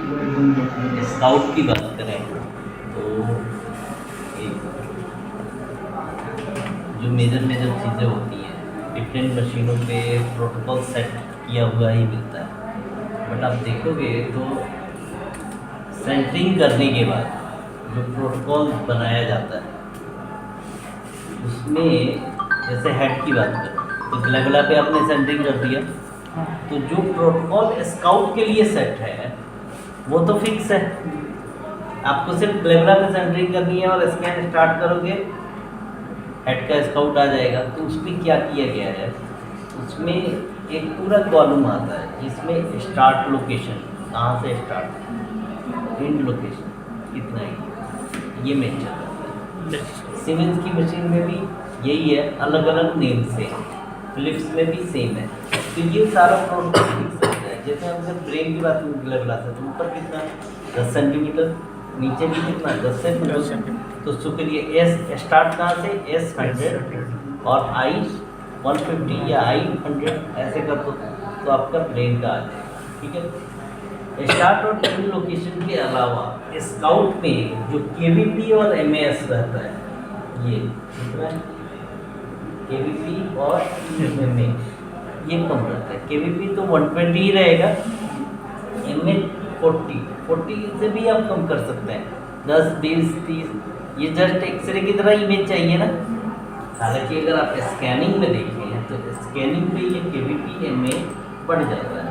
Scout की बात करें तो एक जो मेजर चीज़ें होती हैं डिफरेंट मशीनों पे प्रोटोकॉल सेट किया हुआ ही मिलता है। बट आप देखोगे तो सेंटरिंग करने के बाद जो प्रोटोकॉल बनाया जाता है उसमें जैसे हेड की बात करें तो ग्लैगला पे आपने सेंटरिंग कर दिया, तो जो प्रोटोकॉल स्काउट के लिए सेट है वो तो फिक्स है। आपको सिर्फ ग्लैगला पे सेंटरिंग करनी है और स्कैन स्टार्ट करोगे हेड का स्काउट आ जाएगा। तो उसमें क्या किया गया है, उसमें एक पूरा कॉलम आता है जिसमें स्टार्ट लोकेशन कहाँ से स्टार्ट, एंड लोकेशन कितना है ये मेंशन करता है। सीमेंस की मशीन में भी यही है, अलग अलग नेम से। फिलिप्स में भी सेम है। तो ये सारा प्रोटोकॉल फिक्स रहता है। जैसे हम जब ब्रेन की बात करें ग्लैगला से तो ऊपर कितना 10 सेंटीमीटर, नीचे भी कितना 10 सेंटीमीटर। तो उसके लिए एस स्टार्ट कहाँ से S100 और I 150 या I 100 ऐसे कर दो तो आपका ब्रेन का आ जाएगा। ठीक है। स्टार्ट और एंड लोकेशन के अलावा स्काउट में जो KVP और MAS रहता है, ये KVP और MAS ये कम रहता है। KVP तो 120 ही रहेगा, MAS 40 से भी आप कम कर सकते हैं, 10 20 30। ये जस्ट एक्सरे की तरह इमेज चाहिए ना। हालांकि अगर आप स्कैनिंग में देखें तो स्कैनिंग में ये KVP MA बढ़ जाता है।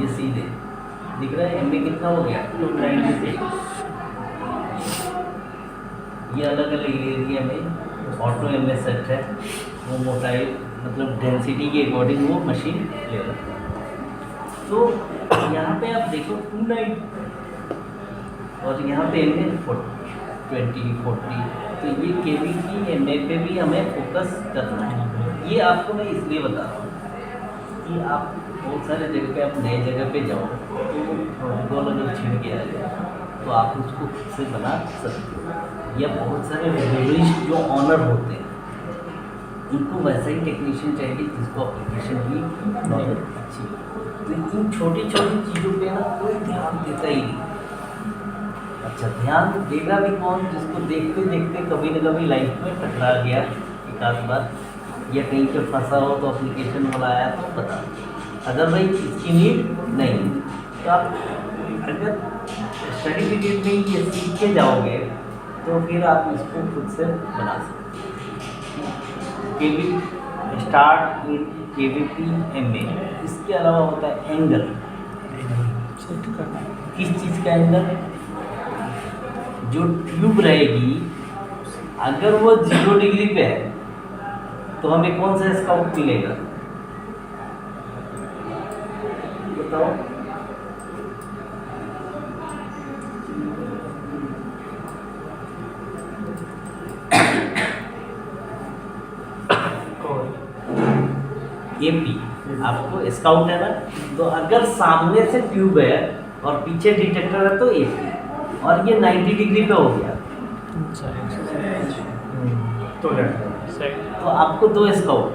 ये सीधे दिख रहा है MA कितना हो गया 296। ये अलग अलग एरिया में ऑटो MA सेट है, वो मोटाई मतलब डेंसिटी के अकॉर्डिंग वो मशीन ले रहा है। तो यहाँ पे आप देखो 29 और यहाँ पे MA 20 40। तो ये KVP MA पे भी हमें फोकस करना है। ये आपको मैं इसलिए बता रहा हूँ कि आप बहुत सारे जगह पे आप नए जगह पे जाओ तो प्रोटोकॉल अगर छिड़ के आ जाए तो आप उसको खुद से बना सकते हो। या बहुत सारे रिजर्विस्ट जो ऑनर होते हैं उनको वैसा ही टेक्नीशियन चाहिए जिसको एप्लीकेशन की नॉलेज अच्छी हो। तो इन छोटी छोटी चीज़ों पे ना कोई ध्यान देता ही नहीं। अच्छा, ध्यान देगा भी कौन, जिसको देखते देखते कभी न कभी लाइफ में टकरा गया एक आध बार, या कहीं पे फंसा हो तो एप्लीकेशन वाला आया तो पता। अदरवाइज इसकी नीड नहीं। तो आप अगर स्टडी पीरियड में ये सीख के जाओगे तो फिर आप इसको खुद से बना सकते हो। KVP start in KVP MA। इसके अलावा होता है एंगल। किस चीज़ का एंगल, जो ट्यूब रहेगी अगर वो 0 डिग्री पे है तो हमें कौन सा स्काउट मिलेगा बताओ। AP आपको स्काउट है ना। तो अगर सामने से ट्यूब है और पीछे डिटेक्टर है तो AP, और ये 90 डिग्री पे हो गया तो आपको 2 स्काउट।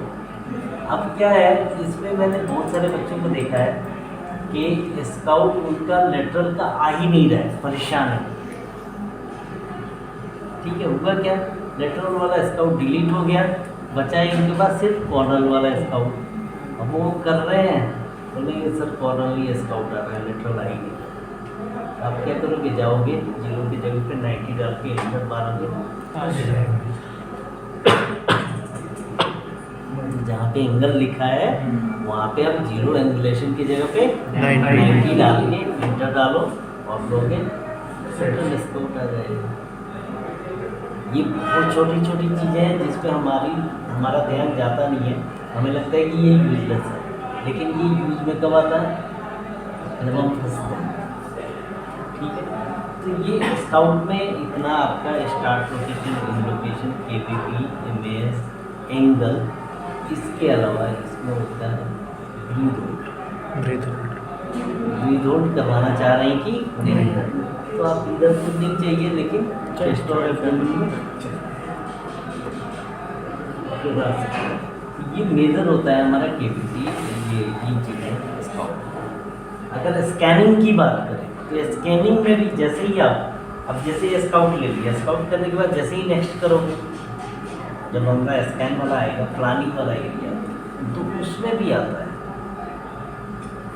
अब क्या है, इसमें मैंने बहुत सारे बच्चों को देखा है कि स्काउट उनका लेटरल का आ ही नहीं रहा है, परेशान है। ठीक है, हुआ क्या, लेटरल वाला स्काउट डिलीट हो गया, बचा है इनके पास सिर्फ कॉर्नर वाला स्काउट। अब वो कर रहे हैं बोलेंगे सर कॉर्नर ही स्काउट आ रहा है, लेटरल आ ही नहीं। आप क्या करोगे, जाओगे 0 की जगह पे 90 डाल के एंटर मारोगे, जहाँ पे एंगल लिखा है वहाँ पे आप 0 एंगुलेशन की जगह पे 90 डाल के एंटर डालो और लोगे सेटल स्काउट आ जाएगा। ये बहुत छोटी छोटी चीज़ें हैं जिस पे हमारा ध्यान जाता नहीं है। हमें लगता है कि ये यूजलेस है, लेकिन ये यूज में कब आता है, जब हम फंसते हैं। ठीक है, तो ये स्काउट में इतना आपका start location, and location, KVP MAS angle. इसके अलावा इसमें होता है ब्रीथ होल्ड करवाना चाह रहे हैं कि नहीं, तो आप इधर कुछ चाहिए लेकिन चेस्ट और एब्डोमेन में ये मेजर होता है हमारा KVP। ये चीज़ है स्काउट। अगर स्कैनिंग की बात करें तो स्कैनिंग में भी जैसे ही आप अब जैसे स्काउट ले लिया, स्काउट करने के बाद जैसे ही नेक्स्ट करोगे, जब हमारा स्कैन वाला आएगा प्लानिंग वाला एरिया, तो उसमें भी आता है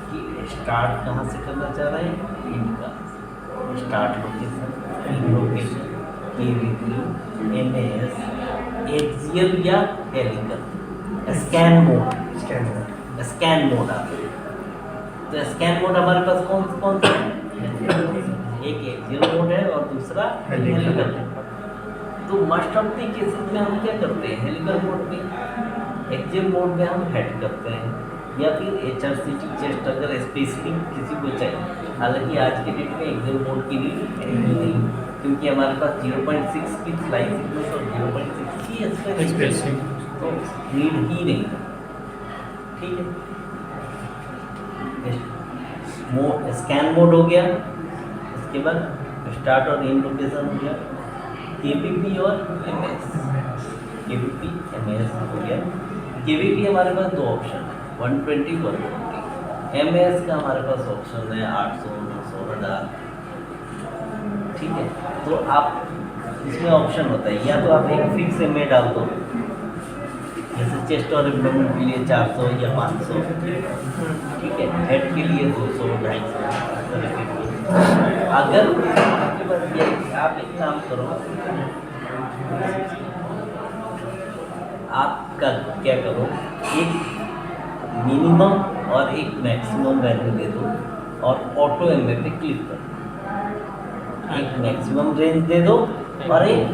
कि स्टार्ट कहाँ से करना चाह रहे हैं, इनका start location, and location, KVP, MS, axial या हेलिकल, स्कैन मोड आता है। तो स्कैन मोड हमारे पास कौन कौन सा है? एक एक्सियल मोड है और दूसरा हेलिकल। तो मोस्ट ऑफ द केसेस में हम क्या करते हैं, हेलिकल मोड में, एक्सियल मोड में हम हेड करते हैं, या फिर HRCT चेस्ट अगर स्पेशली किसी को चाहिए। हालांकि आज के डेट में एक्सियल मोड की नहीं, क्योंकि हमारे पास 0.6 की फ्लाई थिकनेस और 0.6 की स्पेसिंग, तो नीड ही नहीं है। ठीक है, स्कैन मोड हो गया, उसके बाद स्टार्ट और एंड लोकेशन हो गया, केवीपी और एमएस, केवीपी एमएस हो गया। केवीपी हमारे पास दो ऑप्शन है, 120, 140। एमएस का हमारे पास ऑप्शन है 800, 900, 1000। ठीक है, तो आप इसमें ऑप्शन होता है, या तो आप एक फिक्स एमए डाल दो, जैसे चेस्ट और एब्डोमेन के लिए 400 या 500। ठीक है, हेड के लिए 200, 250। अगर आपके पास ये, आप एक काम करो, आप क्या करो, एक मिनिमम और एक मैक्सिमम वैल्यू दे दो और ऑटो एमए पे क्लिक करो। एक मैक्सिमम रेंज दे दो और एक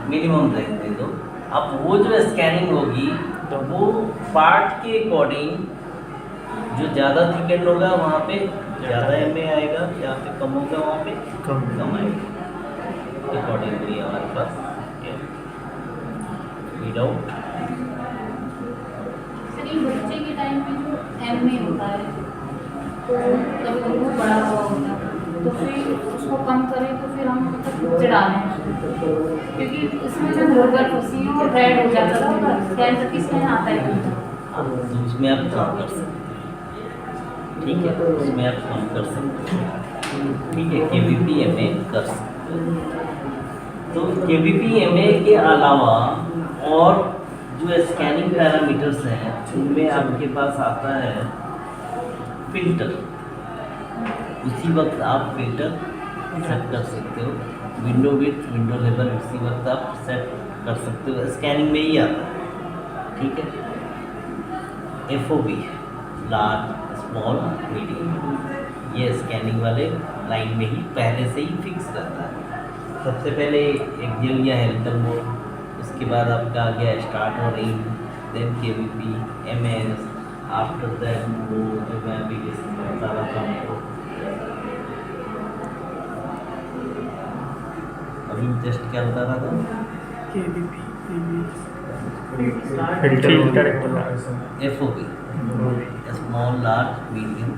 मिनिमम रेंज दे दो। अब वो जो स्कैनिंग होगी तो वो पार्ट के अकॉर्डिंग, जो ज़्यादा थिकेंड होगा वहाँ पे ज़्यादा एमए आएगा, जहाँ पे कम होगा वहाँ पे कम आएगा। अकॉर्डिंगली हमारे पास विदाउट बच्चे के टाइम पे जो एमए होता है तो कभी कभी वो बड़ा हुआ होता है, तो फिर उसको कम करें तो फिर हम मतलब चढ़ाने, क्योंकि इसमें जब रोगर फंसी है और रेड हो जाता था, स्कैन करके स्कैन आता है, तो उसमें आप कम कर सकते हैं। ठीक है, उसमें आप कम कर सकते हैं। ठीक है, केवीपी एमए कर सकते हैं। तो केवीपी एमए के अलावा और जो स्कैनिंग पैरामीटर्स हैं, उनमें आपके पास आता है फिल्टर। उसी वक्त आप फिल्टर सेट कर सकते हो, विंडो विड्थ, विंडो लेवल उसी वक्त आप सेट कर सकते हो, स्कैनिंग में ही आता है। ठीक है, FOB, लार्ज, स्मॉल, मीडियम, ये स्कैनिंग वाले लाइन में ही पहले से ही फिक्स रहता है। सबसे पहले एक्सियल या हेलिकल मोड, उसके बाद आपका आ गया स्टार्ट और end, then KVP, MS, after that वो जो मैं अभी बता रहा था आपको, अभी टेस्ट क्या बता रहा था, FOB, स्मॉल, लार्ज, मीडियम,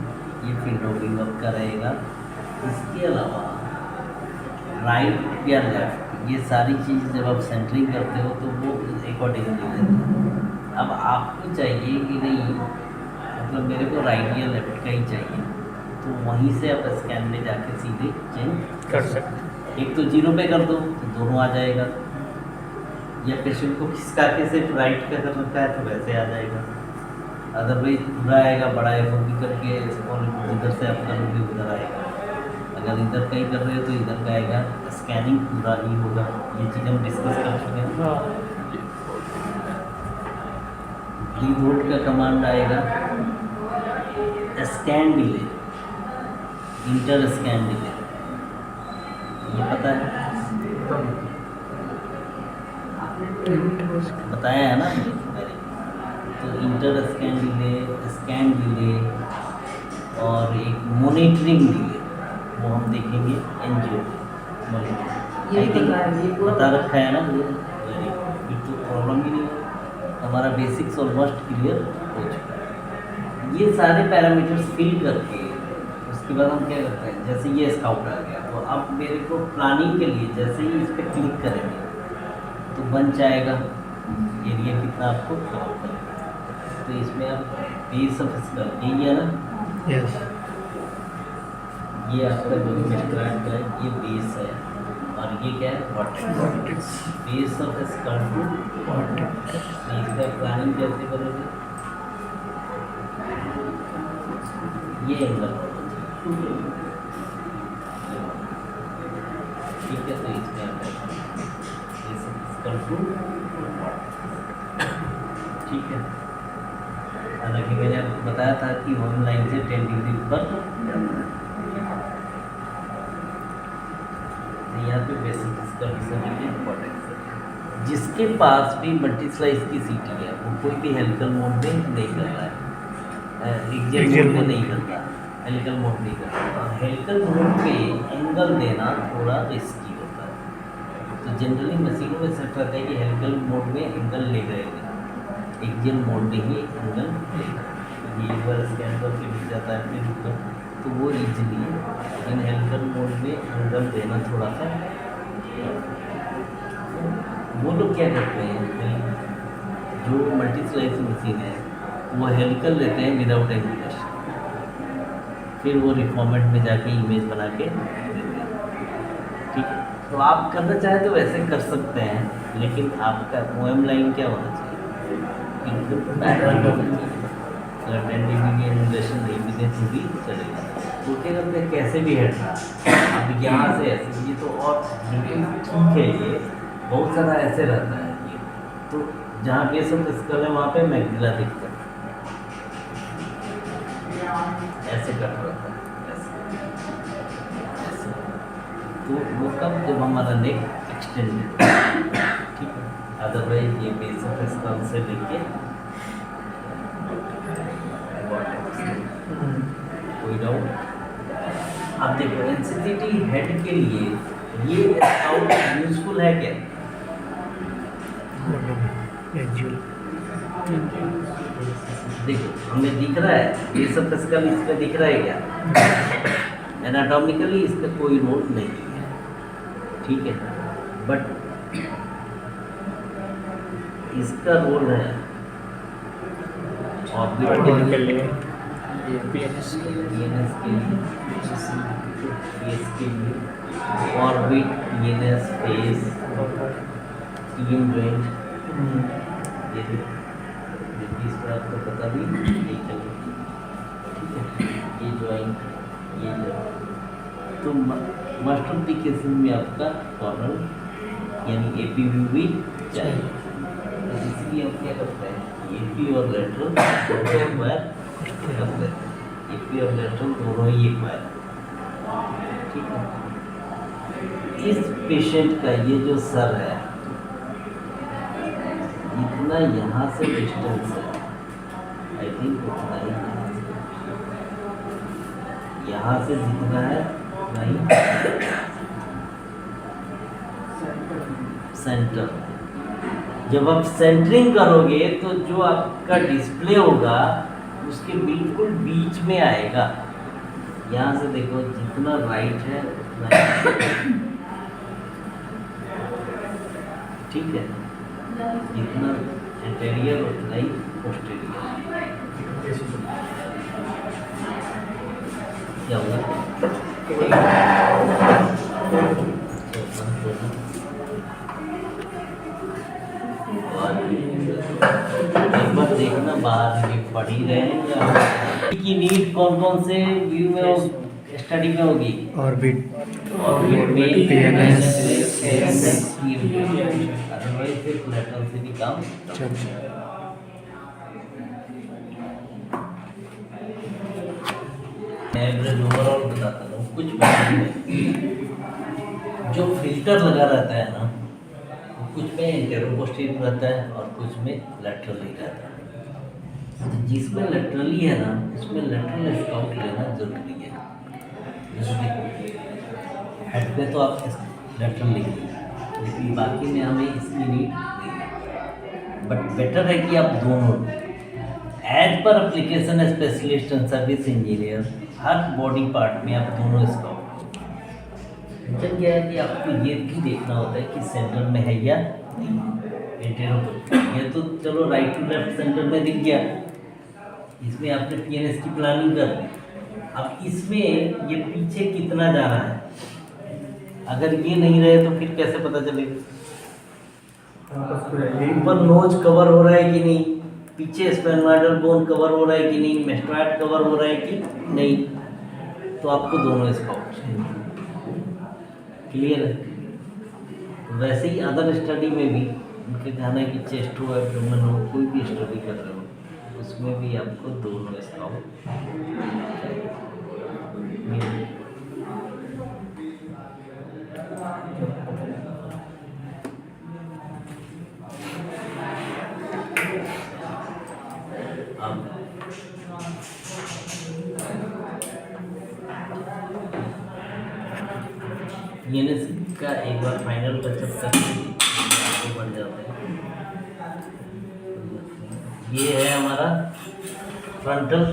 ये फिल्टरिंग आपका रहेगा। इसके अलावा राइट या लेफ्ट, ये सारी चीज़ जब आप सेंटरिंग करते हो तो वो अकॉर्डिंगली रहता है। अब आपको चाहिए कि नहीं, मतलब मेरे को राइट या लेफ्ट का ही चाहिए, तो वहीं से आप स्कैन में जाके सीधे चेंज कर सकते हैं। एक तो 0 पे कर दो तो दोनों आ जाएगा, या पेशेंट को खिसका के सिर्फ राइट का कर रखा है तो वैसे आ जाएगा, अदरवाइज पूरा आएगा बड़ा FOB करके, और इधर से आप करोगे उधर आएगा, अगर इधर का ही कर रहे हो तो इधर का आएगा, स्कैनिंग पूरा ही होगा। ये चीज़ हम डिस्कस कर चुके हैं। ब्रीथ होल्ड का कमांड आएगा, scan delay, inter scan delay, ये पता है, बताया है ना। तो inter scan delay, scan delay और एक मॉनिटरिंग डिले, वो हम देखेंगे एनजीओ मॉनिटरिंग, बता रखा है ना। ये तो प्रॉब्लम ही नहीं, हमारा बेसिक्स ऑलमोस्ट क्लियर हो चुका है। ये सारे पैरामीटर्स फिल करके उसके बाद हम क्या करते हैं, जैसे ये स्काउट आ गया तो अब मेरे को प्लानिंग के लिए जैसे ही इस पर क्लिक करेंगे तो बन जाएगा एरिया कितना आपको कवर करेगा। तो इसमें आप बेस ऑफ स्कल, यही है ना, यस, ये आपका जो मिस्ट्राइड का है, ये बेस है, और ये क्या है, vertex. Base of skull to vertex. इसका प्लानिंग कैसे करोगे, ये एंगल होना चाहिए, ठीक है। तो इसमें आप बेस ऑफ स्कल टू, ठीक है। हालांकि मैंने आपको बताया था कि होम लाइन से 10 डिग्री पर यहाँ पे बेसिक इसका इंपॉर्टेंस, जिसके पास भी मल्टी स्लाइस की सीटी है वो कोई भी हेलिकल मोड में नहीं कर रहा है, एक्सियल मोड में नहीं करता, हेलिकल मोड नहीं करता। और हेलिकल मोड पे एंगल देना थोड़ा रिस्की होता है, तो जनरली मशीनों में सेट रहता है कि हेलिकल मोड में एंगल ले गए, एक्सियल मोड में ही एंगल लेगा। ये एक बार स्कैन करके मिल जाता है फिर ऊपर, तो वो इजीली, लेकिन हेलिकल मोड में एंगल देना थोड़ा सा, वो लोग क्या करते हैं, जो मल्टी स्लाइस मशीन है वो हेलिकल लेते हैं विदाउट एंगुलेशन, फिर वो रिफॉर्मेट में जाके इमेज बना के देते हैं, ठीक है। तो आप करना चाहें तो वैसे कर सकते हैं, लेकिन आपका OM लाइन क्या होना चाहिए, बिल्कुल पैटर्न होना चाहिए। अगर 10 डिग्री की एंगुलेशन नहीं भी दे तो भी चलेगा, उल्टे करते कैसे भी हटना। अब यहाँ से ऐसे ये तो और बिल्कुल ठीक है, ये बहुत सारा ऐसे रहता है ये, तो जहाँ बेस ऑफ स्कल है वहाँ पे मैक्सिला दिखता है, ऐसे कट रहता है, ऐसे, तो वो कब, जब हमारा नेक एक्सटेंड है, ठीक है। अदरवाइज ये बेस ऑफ स्कल से लेके कोई डाउट। अब देखो एनसीसीटी हेड के लिए ये स्काउट यूजफुल है क्या, देखो हमें दिख रहा है ये सब फिजिकल इसमें दिख रहा है क्या, एनाटॉमिकली इसका कोई रोल नहीं है, ठीक है। बट इसका रोल है ऑर्बिट के लिए, PNS के लिए, फेस के लिए, orbit, PNS, face, team joint, ये इस पर आपको पता भी नहीं चलेगी, ठीक है। ये जॉइंट, ये जॉइंट, तो मोस्ट ऑफ द केसेस में आपका कॉर्नर यानी APV भी चाहिए, तो इसलिए हम क्या करते हैं, AP और लेटरल दोनों करते हैं, AP और लेटरल दोनों ही एक बार, ठीक है। इस पेशेंट का ये जो सर है, इतना यहाँ से डिस्टेंस है, आई थिंक उतना ही यहाँ से जितना है नहीं, सेंटर, जब आप सेंटरिंग करोगे तो जो आपका डिस्प्ले होगा उसके बिल्कुल बीच में आएगा। यहाँ से देखो जितना राइट है उतना, ठीक है, जितना एंटेरियर उतना ही पोस्टीरियर, क्या होगा, एक बार देखना बाहर ये पढ़ ही रहे हैं या की नीड कौन कौन से व्यू में स्टडी में होगी, ऑर्बिट में PNS, अदरवाइज सिर्फ लेटरल से भी काम। मैं एवरेज ओवरऑल बताता हूँ, कुछ जो फिल्टर लगा रहता है ना, कुछ में एंटेरोपोस्टीरियर रहता है और कुछ में लैटरली रहता है। तो जिसमें लैटरली है ना, उसमें लैटरल स्काउट लेना जरूरी है। जैसे देखो हेड पे तो आप लैटरल लेंगे, लेकिन बाकी में हमें इसकी नीड नहीं है, बट बेटर है कि आप दोनों एज पर application specialist and service engineer हर बॉडी पार्ट में आप दोनों स्काउट। जब क्या है कि आपको ये भी देखना होता है कि सेंटर में है या नहीं। ये तो चलो राइट टू लेफ्ट सेंटर में दिख गया, इसमें आपने PNS की प्लानिंग कर दी, अब इसमें ये पीछे कितना जा रहा है, अगर ये नहीं रहे तो फिर कैसे पता चलेगा? ऊपर नोज कवर हो रहा है कि नहीं, पीछे स्फेनोइडल बोन कवर हो रहा है कि नहीं, मेस्टोइड कवर हो रहा है कि नहीं, तो आपको दोनों इसका ऑप्शन क्लियर है। वैसे ही अदर स्टडी में भी उनके कहना है कि चेस्ट हो एब्डोमेन हो, कोई भी स्टडी कर रहे हो उसमें भी आपको दोनों इसका यूनिस का एक बार फाइनल टचअप करके आगे बढ़ जाते हैं। ये है हमारा फ्रंटल,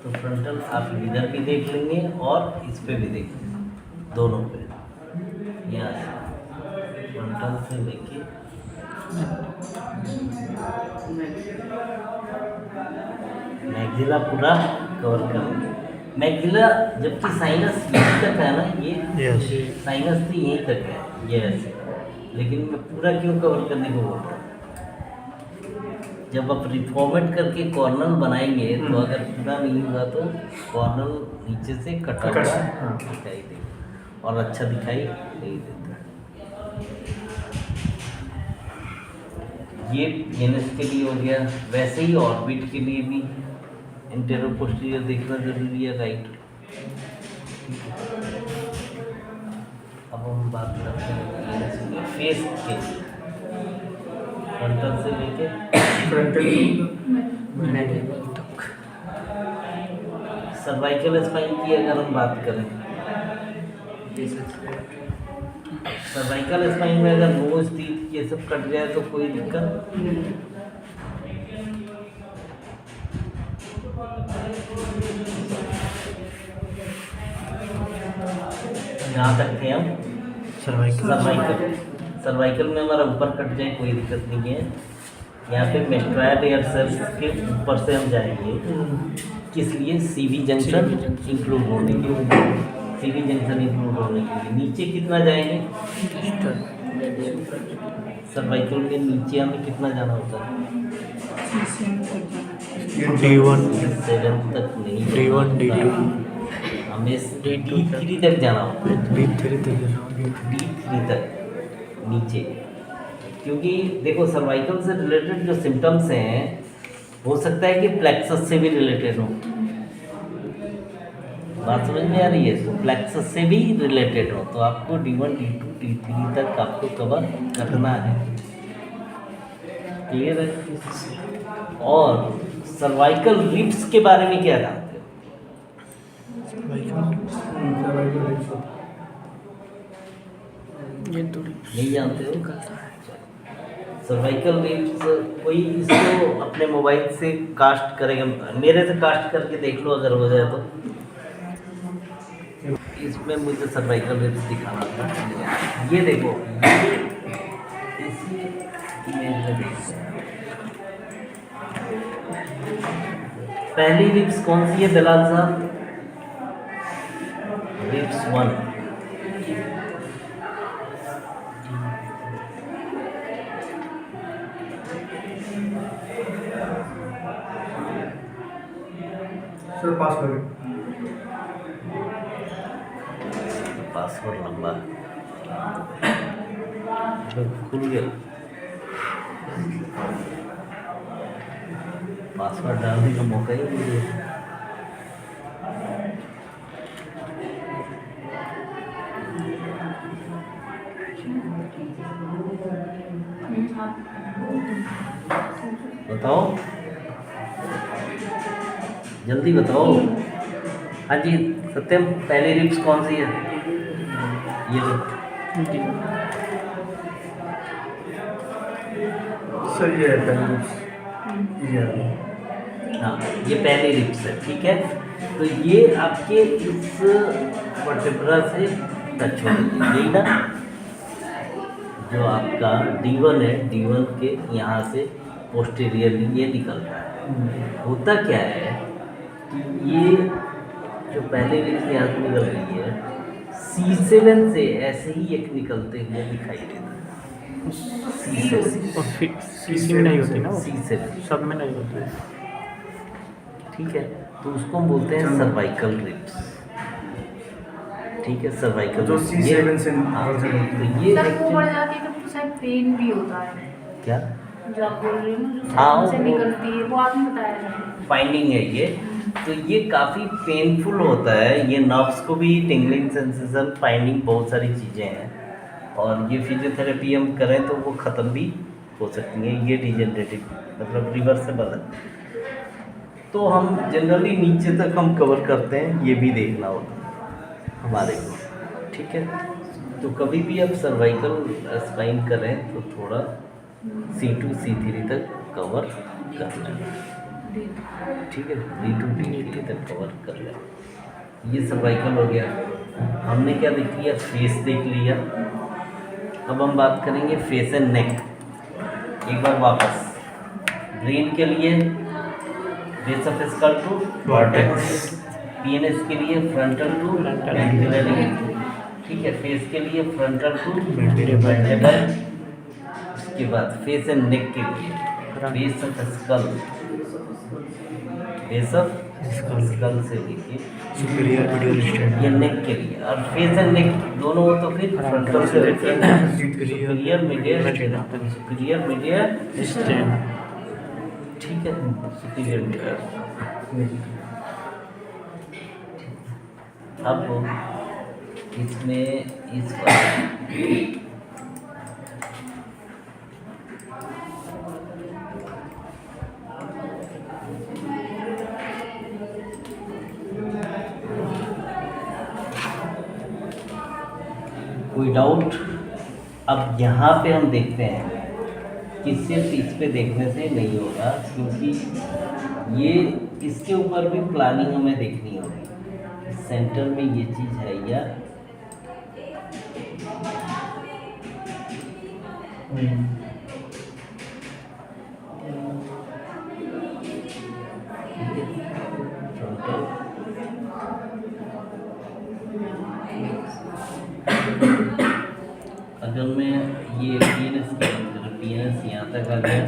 तो फ्रंटल आप इधर भी देख लेंगे और इस पे भी देख लेंगे, दोनों पे। यहाँ से फ्रंटल से लेके मैक्सिला पूरा कवर करेंगे। मैक्सिला जबकि साइनस यहीं तक है ना, ये साइनस तो यहीं तक है, ये ऐसे, लेकिन मैं पूरा क्यों कवर करने को बोल रहा हूँ, जब आप रिफॉर्मेट करके कॉर्नर बनाएंगे तो अगर पूरा नहीं हुआ तो कॉर्नर नीचे से कटा हुआ दिखाई देगा और अच्छा दिखाई नहीं देता। ये एनएस के लिए हो गया। वैसे ही ऑर्बिट के लिए भी इंटेरो पोस्टीरियर देखना जरूरी है, राइट। अब हम बात करते हैं फेस के, फ्रंटल से लेके सर्वाइकल स्पाइन की अगर हम बात करें, सर्वाइकल स्पाइन में अगर नोज टीथ ये सब कट जाए तो कोई दिक्कत, यहाँ तक थे हम। सर्वाइकल में हमारा ऊपर कट जाए कोई दिक्कत नहीं है। यहाँ पे मेस्टोइड एयर सेल्स के ऊपर से हम जाएंगे, किस लिए? सीवी जंक्शन इंक्लूड होने के लिए, सीवी जंक्शन इंक्लूड होने के लिए। नीचे कितना जाएंगे? सर्वाइकल के नीचे हमें कितना जाना होता है? D1 7 तक नहीं, D1 D2 हमें D3 तक जाना होता है, D3 तक D3 तक नीचे। क्योंकि देखो सर्वाइकल से रिलेटेड जो सिम्टम्स हैं हो सकता है कि प्लेक्सस से भी रिलेटेड हो, बात समझ में आ रही है? तो प्लेक्सस से भी रिलेटेड हो तो आपको D1 D2 D3 तक आपको कवर करना है, क्लियर है। और सर्वाइकल रिब्स के बारे में क्या जानते हो? नहीं जानते हो? सर्वाइकल रिब्स कोई इसको अपने मोबाइल से कास्ट करेगा, मेरे से कास्ट करके देख लो अगर हो जाए तो। इसमें मुझे सर्वाइकल रिब्स दिखाना था, ये देखो, ये इसी इमेज में देखो, पहली रिब्स कौन सी है दलाल साहब? रिब्स 1। सर पास करें, पासवर्ड लंबा खुल गया, पासवर्ड डालने का मौका ही नहीं दिया। बताओ जल्दी बताओ। हाँ जी सत्यम, पहली रिब्स कौन सी है? ये लो। सर ये है पहले ये हाँ ये पहली रिब्स है, ठीक है। तो ये आपके इस वर्टेब्रा से टच हो यही ना, जो आपका D1 है, D1 के यहाँ से पोस्टीरियरली ये निकलता है। होता क्या है ये जो पहले रिप्स यहाँ से निकल रही है, C7 से ऐसे ही एक निकलते हुए दिखाई देता है। C7 और फिर सीसी में नहीं होती ना वो, C7, सब में नहीं होती है। ठीक है। तो उसको हम बोलते हैं सर्वाइकल रिप्स, ठीक है, सर्वाइकल जो C7 से हाँ, वर्जन होती है। तो ये सर वो बढ़ actually- जाती है तो शायद पेन भी होता है, क्या जो आप बोल रहे हो ना, जो हाँ, से वो- निकलती है, वो आपने बताया था। फाइंडिंग है ये। तो ये काफ़ी पेनफुल होता है, ये नर्व्स को भी टिंगलिंग सेंसेशन, फाइंडिंग, बहुत सारी चीज़ें हैं। और ये फिजियोथेरेपी हम करें तो वो ख़त्म भी हो सकती है। ये डिजेनरेटिव मतलब रिवर्सेबल है। तो हम जनरली नीचे तक हम कवर करते हैं, ये भी देखना होता है हमारे को, ठीक है। तो कभी भी आप सर्वाइकल स्पाइन करें तो थोड़ा C2 C3 तक कवर कर लें, ठीक है, D2 D3 तक कवर कर लें। ये सर्वाइकल हो गया। हमने क्या देख लिया, फेस देख लिया। अब हम बात करेंगे फेस एंड नेक। एक बार वापस ब्रेन के लिए base of skull to cortex, PNS के लिए फ्रंटल टू मैक्सिलरी, ठीक है, फेस के लिए फ्रंटल टू मैंडिबल। उसके बाद फेस एंड नेक के लिए base of school, base of school से लेके सुपीरियर मीडियल स्टेट। ये नेक के लिए। और फेस एंड नेक दोनों हो तो फिर फ्रंटल से लेके सुपीरियर मीडियल, सुपीरियर मीडियल, ठीक है, सुपीरियर मीडियल। अब इसमें इस पर कोई डाउट? अब यहाँ पे हम देखते हैं कि सिर्फ इस पे देखने से नहीं होगा, क्योंकि ये इसके ऊपर भी प्लानिंग हमें देखनी होगी। सेंटर में ये चीज़ है या अगर मैं ये PNS यहाँ तक आ गया,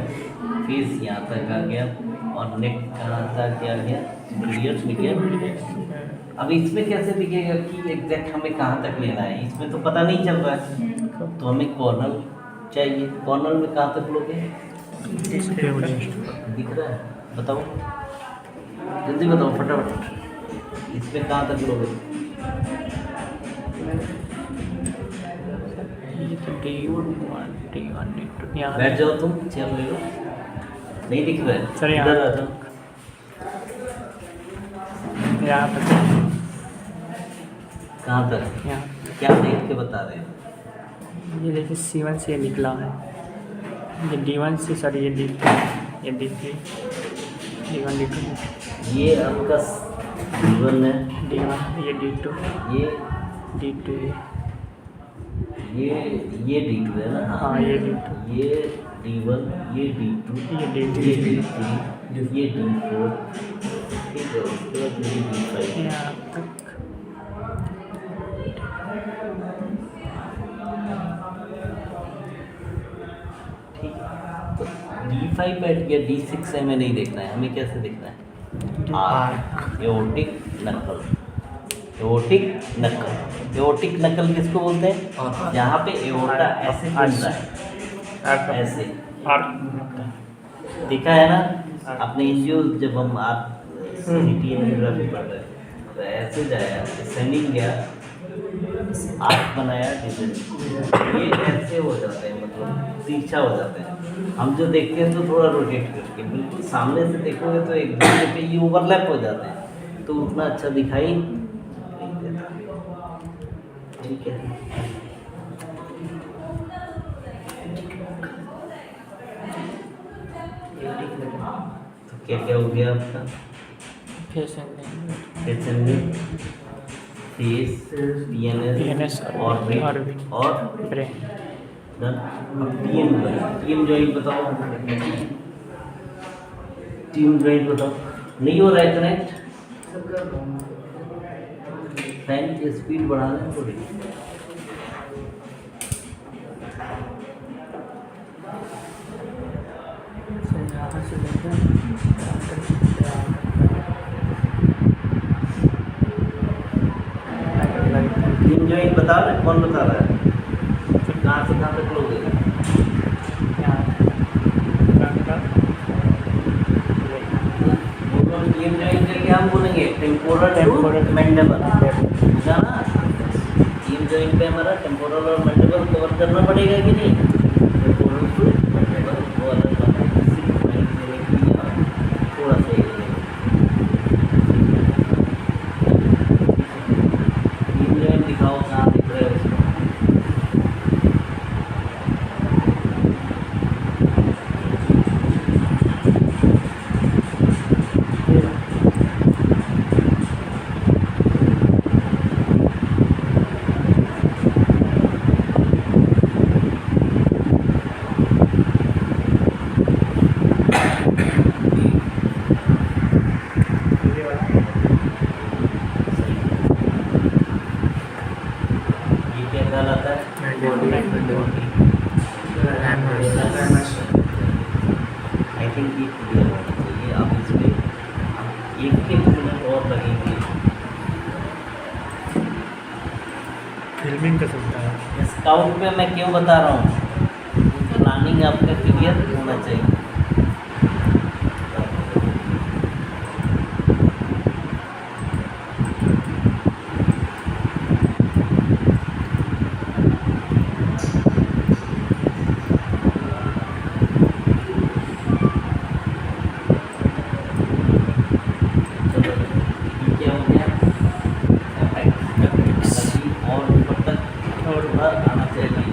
फेस यहाँ तक आ गया और नेक कहाँ तक आ गया, सुपीरियर मीडियल। अब इसमें कैसे दिखेगा कि एग्जैक्ट हमें कहाँ तक लेना है, इसमें तो पता नहीं चल रहा है। तो हमें कॉर्नर चाहिए। कॉर्नर में कहाँ तक लोगे, दिख रहा है? बताओ जल्दी बताओ फटाफट, इसमें कहाँ तक लोगे? बैठ जाओ तुम, चेयर ले लो। नहीं दिख रहा है, सर, यहाँ। इधर आ जाओ। यहाँ पर कहाँ तक, यहाँ क्या देख के बता रहे हो? ये देखिए C1 से ये निकला है, ये D1 से, सर ये D2, ये D3, D1 D2, ये आपका D1 है, D1, ये D2, ये D2, ये D2 है ना? हाँ ये D2, ये D1, ये D2, ये D3, ये D3, ये D4, ठीक है। उसके बाद ये D5। यहाँ तक। ठीक है, तो D5 बैठ गया। D6 हमें नहीं देखना है, हमें कैसे देखना है? आर्क, एओर्टिक नकल, एओर्टिक नकल। एओर्टिक नकल किसको बोलते हैं? जहाँ पे एओर्टा ऐसे खुलता है, ऐसे दिखा है ना आपने एंजियो, जब हम आप CT एंजियोग्राफी पढ़ रहे हैं तो ऐसे जाया, सेंडिंग गया, आर्क बनाया, ये ऐसे हो जाते हैं, मतलब तिरछा हो जाते हैं। हम जो देखते हैं तो थोड़ा रोटेट करके, बिल्कुल सामने से देखोगे तो एक दूसरे पे ये ओवरलैप हो जाते हैं, तो उतना अच्छा दिखाई नहीं देता, ठीक है। तो क्या क्या हो गया आपका? फेस, PNS और ब्रेन और टीम जॉइंट बताओ, टीम जॉइंट बताओ। नहीं हो रहा है कनेक्ट? फैन की स्पीड बढ़ा दें थोड़ी। तो यहाँ से लेकर तीन जॉइंट बता रहे, कौन बता रहा है? कहाँ से कहाँ तक लोगे? तीन जॉइंट के क्या हम बोलेंगे? Temporal Temporal. मैंडिबल, समझा ना? तीन जॉइंट पे हमारा टेम्पोरल और मैंडिबल कवर करना पड़ेगा कि नहीं? टेम्पोरल टू मैंडिबल वो अलग बात है, सिर्फ माइंड मेरे के लिए थोड़ा सा ही है। तीन जॉइंट दिखाओ, कहाँ दिख रहे हो उसको? ये क्या कहलाता है? आई थिंक ये क्लियर होना चाहिए। आप इसमें एक मिनट और लगेंगे। फिल्मिंग का सकता है। स्काउट पे मैं क्यों बता रहा हूँ? प्लानिंग आपका क्लियर होना चाहिए। चलो, ये क्या हो गया? अभी और ऊपर तक और बार आना चाहिए।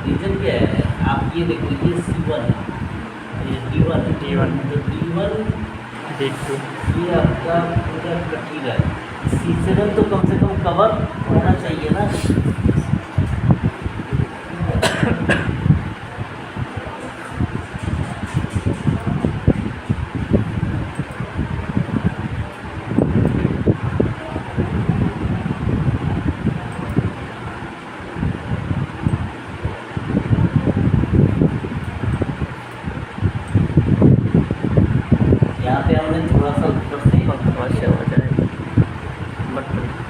रीजन क्या है? आप ये देखो, ये C1 है, ये D1 है। D1 तो D1 D2 ये आपका पूरा कटील है। C7 तो कम से कम कवर होना चाहिए ना। यहाँ पे हमने थोड़ा सा ऊपर से समस्या हो जाएगी, बट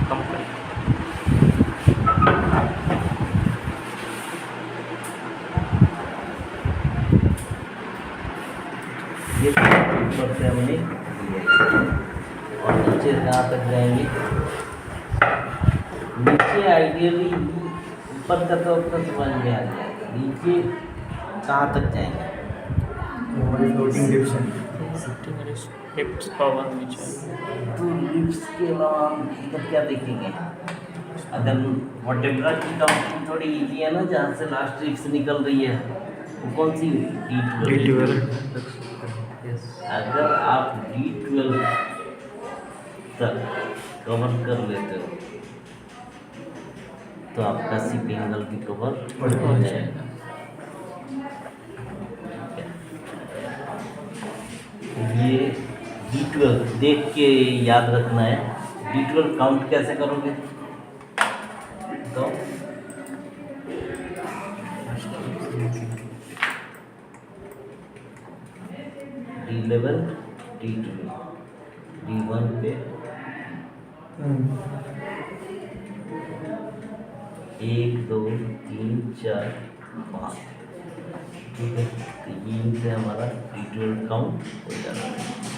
कम कर। ये ऊपर से हमने और नीचे कहाँ तक जाएंगे? नीचे आइडियली ऊपर का तो अपना समझ में आ जाएगा, नीचे कहाँ तक जाएंगे? हमारी फ्लोटिंग डिप्स हैं। हिप्स पावर नीचे तो लिप्स के अलावा हम इधर क्या देखेंगे? अगर वर्टेब्रा की काउंटिंग थोड़ी इजी है ना, जहाँ से लास्ट लिप्स निकल रही है, वो कौन सी? D12। अगर आप D12 तक कवर कर लेते हो तो आपका सीपी एंगल भी कवर हो जाएगा। ये D12 देख के याद रखना है। D12 काउंट कैसे करोगे? तो D11 D12 D1 पे 1 2 3 4 5, ठीक है। तो यहीं से हमारा D12 काउंट हो जाता है।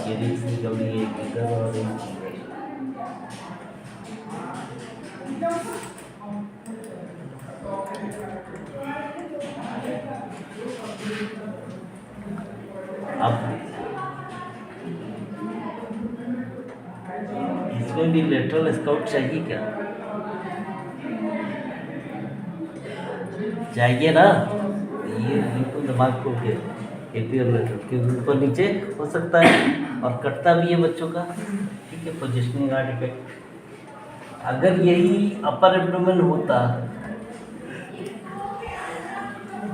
ये रिक्स निकल रही है एक इधर और एक इधर। अब इसमें भी लेटरल स्काउट चाहिए क्या? चाहिए ना। ये बिल्कुल दिमाग खोल के एपीएल लेटरल, क्योंकि ऊपर नीचे हो सकता है और कटता भी है बच्चों का, ठीक है। पोजिशनिंग आर्टिफैक्ट अगर यही अपर एब्डोमेन होता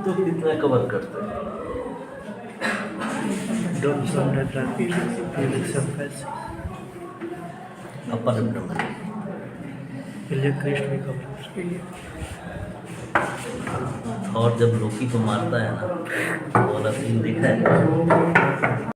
तो कितना कवर करता है? don't show that pelvic surface. Upper abdomen Iliac crest भी कवर। और जब लोकी को मारता है ना, वो वाला सीन देखा है।